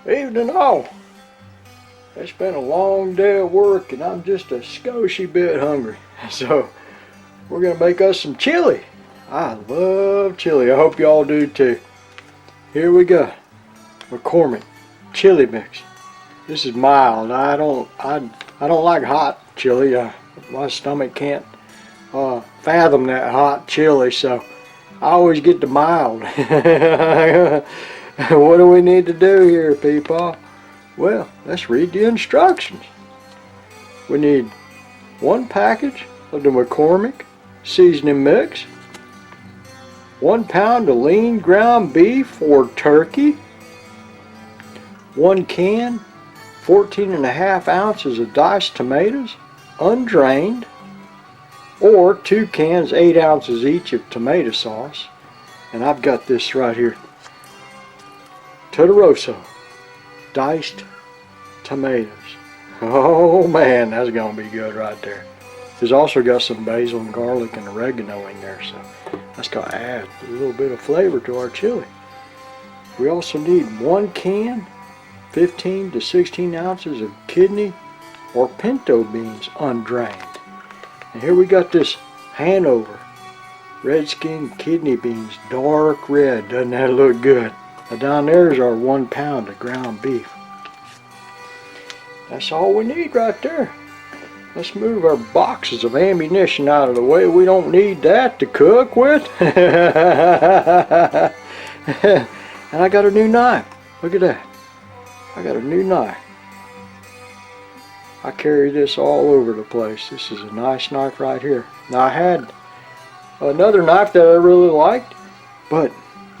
Evening all. It's been a long day of work and I'm just a skoshi bit hungry. So we're gonna make us some chili. I love chili. I hope y'all do too. Here we go. McCormick chili mix. This is mild. I don't like hot chili. My stomach can't fathom that hot chili, so I always get the mild. What do we need to do here, people? Well, let's read the instructions. We need 1 package of the McCormick seasoning mix, 1 pound of lean ground beef or turkey, 1 can, 14.5 ounces of diced tomatoes, undrained, or 2 cans, 8 ounces each of tomato sauce. And I've got this right here. Todoroso, diced tomatoes. Oh man, that's gonna be good right there. There's also got some basil and garlic and oregano in there, so that's gonna add a little bit of flavor to our chili. We also need 1 can, 15 to 16 ounces of kidney or pinto beans undrained. And here we got this Hanover Redskin kidney beans, dark red. Doesn't that look good? Now down there's our 1 pound of ground beef. That's all we need right there. Let's move our boxes of ammunition out of the way. We don't need that to cook with. And I got a new knife. Look at that. I got a new knife. I carry this all over the place. This is a nice knife right here. Now I had another knife that I really liked, but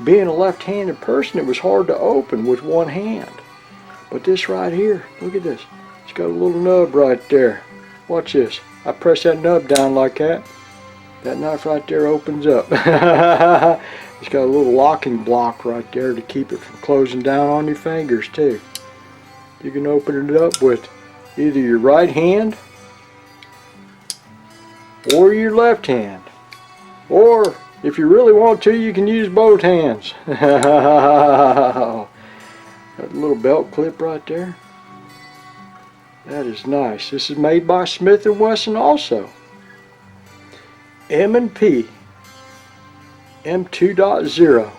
being a left-handed person, it was hard to open with one hand. But this right here, look at this. It's got a little nub right there. Watch this. I press that nub down like that. That knife right there opens up. It's got a little locking block right there to keep it from closing down on your fingers too. You can open it up with either your right hand or your left hand. Or if you really want to, you can use both hands. Got a little belt clip right there. That is nice. This is made by Smith & Wesson also. M&P M2.0.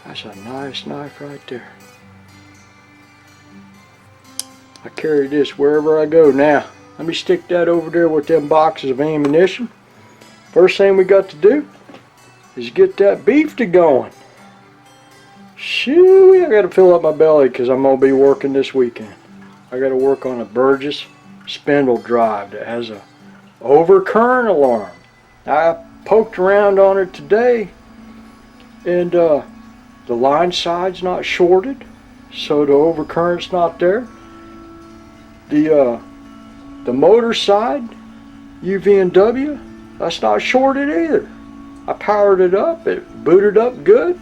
That's a nice knife right there. I carry this wherever I go. Now, let me stick that over there with them boxes of ammunition. First thing we got to do is get that beef to going. Shoo, I got to fill up my belly because I'm going to be working this weekend. I got to work on a Burgess spindle drive that has a overcurrent alarm. I poked around on it today, and the line side's not shorted, so the overcurrent's not there. The motor side, UV&W, that's not shorted either. I powered it up, it booted up good,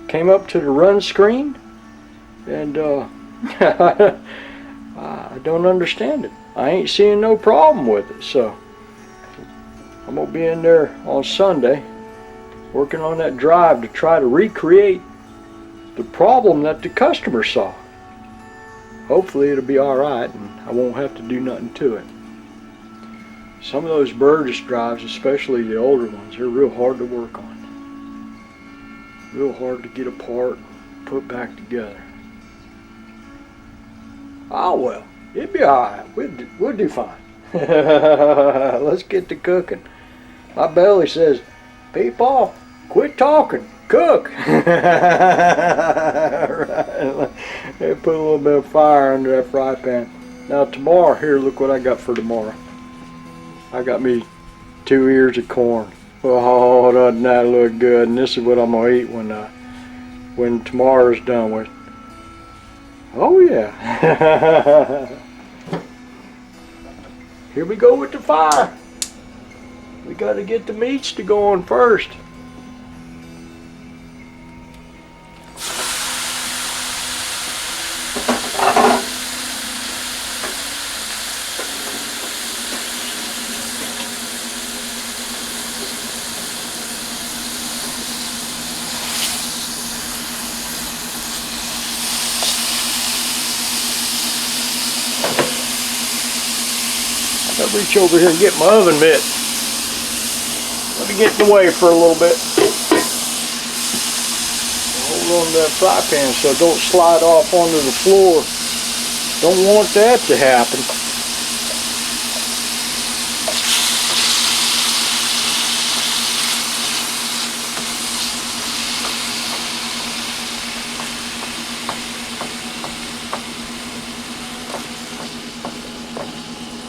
came up to the run screen, and I don't understand it. I ain't seeing no problem with it, so I'm gonna be in there on Sunday working on that drive to try to recreate the problem that the customer saw. Hopefully it'll be alright and I won't have to do nothing to it. Some of those Burgess drives, especially the older ones, they're real hard to work on. Real hard to get apart and put back together. Oh well, it'll be alright. We'll do fine. Let's get to cooking. My belly says, people, quit talking, cook. Right. Put a little bit of fire under that fry pan. Now tomorrow, here, look what I got for tomorrow. I got me 2 ears of corn. Oh, doesn't that look good? And this is what I'm gonna eat when tomorrow's done with. Oh yeah. Here we go with the fire. We got to get the meats to go on first. reach over here and get my oven mitt. Let me get in the way for a little bit. Hold on to that fry pan so it don't slide off onto the floor. Don't want that to happen.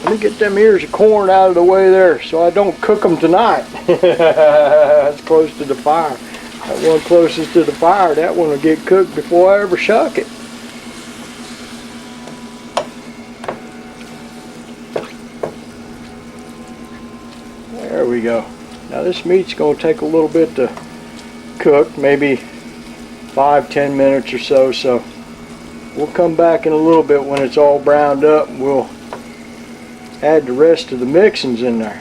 Let me get them ears of corn out of the way there so I don't cook them tonight. That's close to the fire. That one closest to the fire, that one will get cooked before I ever shuck it. There we go. Now this meat's going to take a little bit to cook, maybe 5-10 minutes or so. So we'll come back in a little bit when it's all browned up and we'll add the rest of the mixings in there.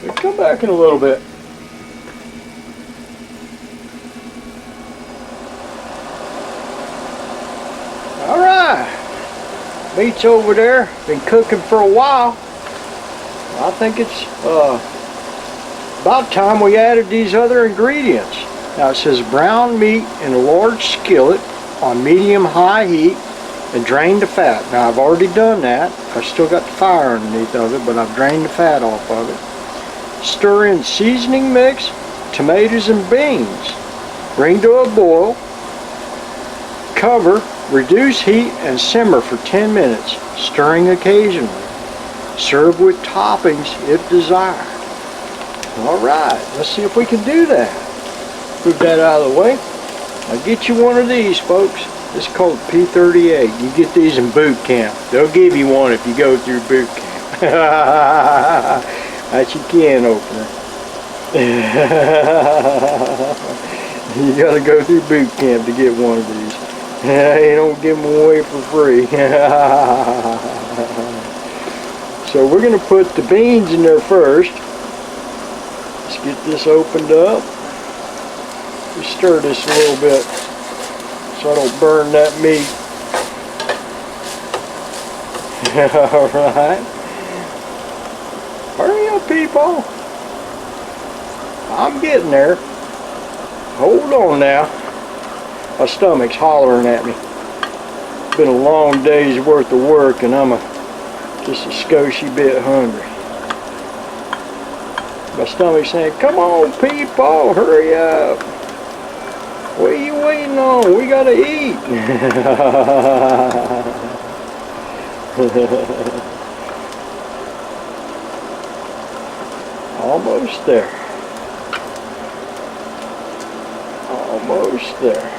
We'll come back in a little bit. Alright, meat's over there, been cooking for a while. I think it's about time we added these other ingredients. Now it says brown meat in a large skillet on medium-high heat and drain the fat. Now I've already done that. I've still got the fire underneath of it, but I've drained the fat off of it. Stir in seasoning mix, tomatoes and beans. Bring to a boil. Cover, reduce heat and simmer for 10 minutes, stirring occasionally. Serve with toppings if desired. Alright, let's see if we can do that. Move that out of the way. Now get you one of these, folks. This is called P38. You get these in boot camp. They'll give you one if you go through boot camp. That's your can opener. You gotta go through boot camp to get one of these. You don't give them away for free. So we're gonna put the beans in there first. Let's get this opened up. We stir this a little bit so I don't burn that meat. Alright. Hurry up, people. I'm getting there. Hold on now. My stomach's hollering at me. It's been a long day's worth of work and I'm just a scoshy bit hungry. My stomach's saying, come on people, hurry up. What are you waiting on? We gotta eat. Almost there. Almost there.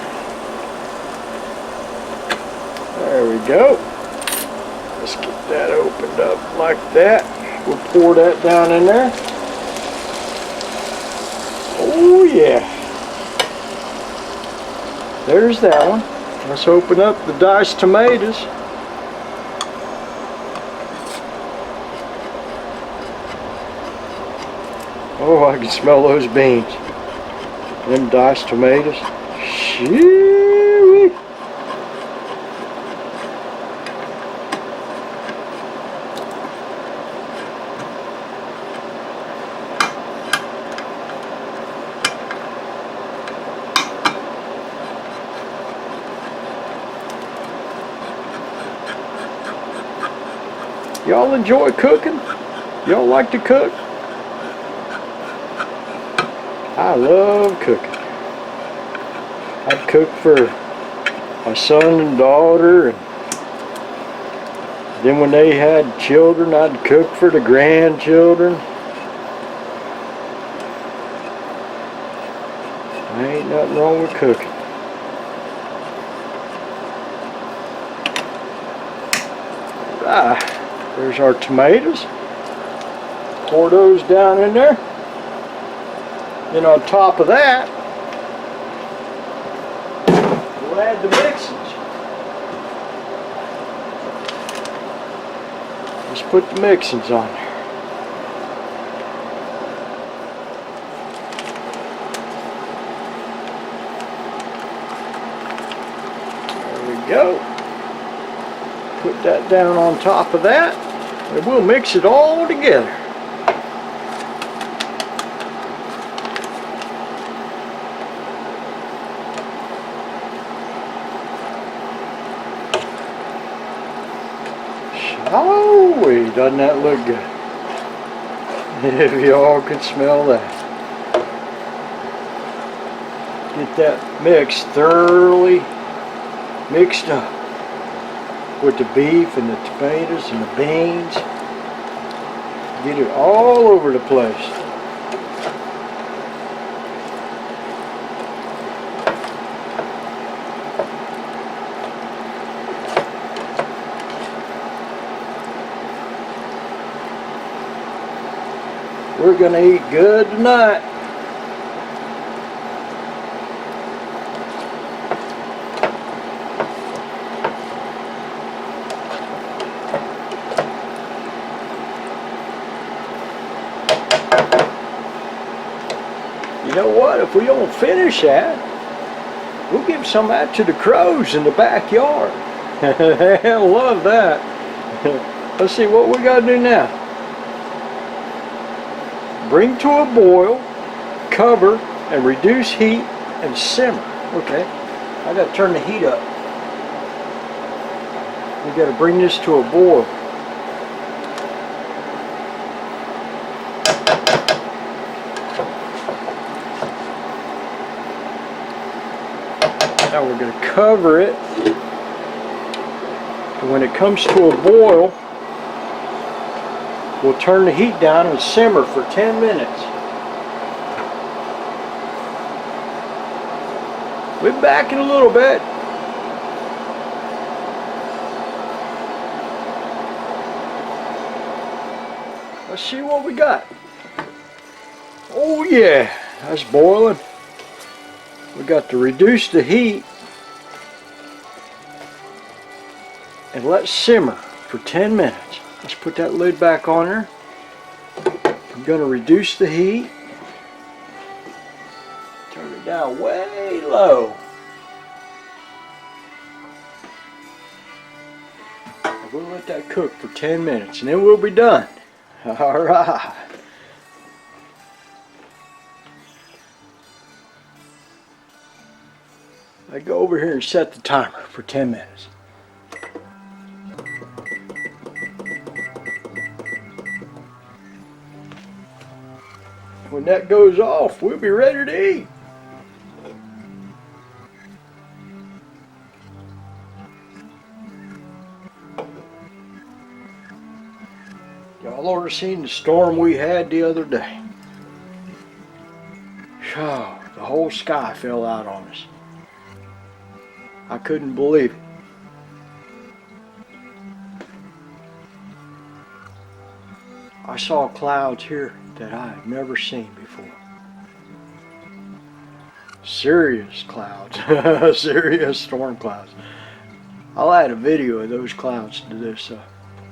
There we go. Let's get that opened up like that. We'll pour that down in there. Oh yeah. There's that one. Let's open up the diced tomatoes. Oh, I can smell those beans. Them diced tomatoes. Shoo-wee. Y'all enjoy cooking? Y'all like to cook? I love cooking. I'd cook for my son and daughter, and then when they had children, I'd cook for the grandchildren. There ain't nothing wrong with cooking. There's our tomatoes. Pour those down in there. Then on top of that, we'll add the mixings. Let's put the mixings on there. go. Put that down on top of that, and we'll mix it all together. Oh, doesn't that look good? If y'all could smell that. Get that mix thoroughly mixed up with the beef and the tomatoes and the beans. Get it all over the place. We're gonna eat good tonight. You know what? If we don't finish that, we'll give some out to the crows in the backyard. They'll love that. Let's see what we gotta do now. Bring to a boil, cover, and reduce heat and simmer. Okay, I gotta turn the heat up. We gotta bring this to a boil. Now we're gonna cover it, and when it comes to a boil, we'll turn the heat down and simmer for 10 minutes. We'll be back in a little bit. Let's see what we got. Oh yeah, that's boiling. We got to reduce the heat and let simmer for 10 minutes. Let's put that lid back on there. I'm going to reduce the heat. Turn it down way low. We'll let that cook for 10 minutes and then we'll be done. Alright. I go over here and set the timer for 10 minutes. When that goes off, we'll be ready to eat. Y'all ought to seen the storm we had the other day. Oh, the whole sky fell out on us. I couldn't believe it. I saw clouds here that I had never seen before. Serious clouds, serious storm clouds. I'll add a video of those clouds to this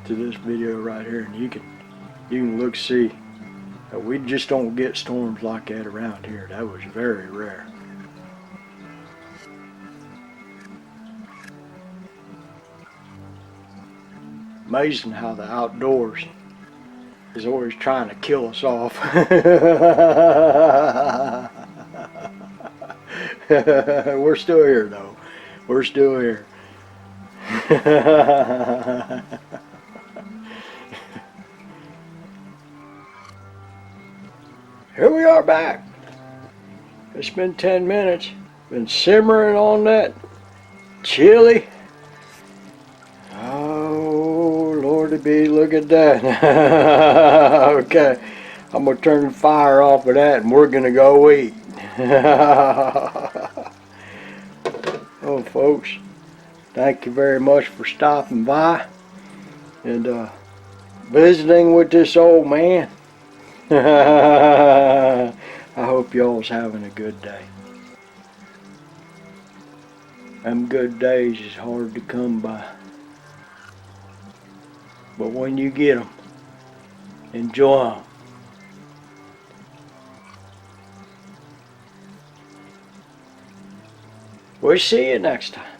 video right here, and you can look see. We just don't get storms like that around here. That was very rare. Amazing how the outdoors is always trying to kill us off. We're still here though. We're still here. Here we are back. It's been 10 minutes. Been simmering on that chili. Oh, Lordy be, look at that. Okay, I'm gonna turn the fire off of that and we're gonna go eat. Oh, folks, thank you very much for stopping by and visiting with this old man. I hope y'all's having a good day. Them good days is hard to come by. But when you get them, enjoy them. We'll see you next time.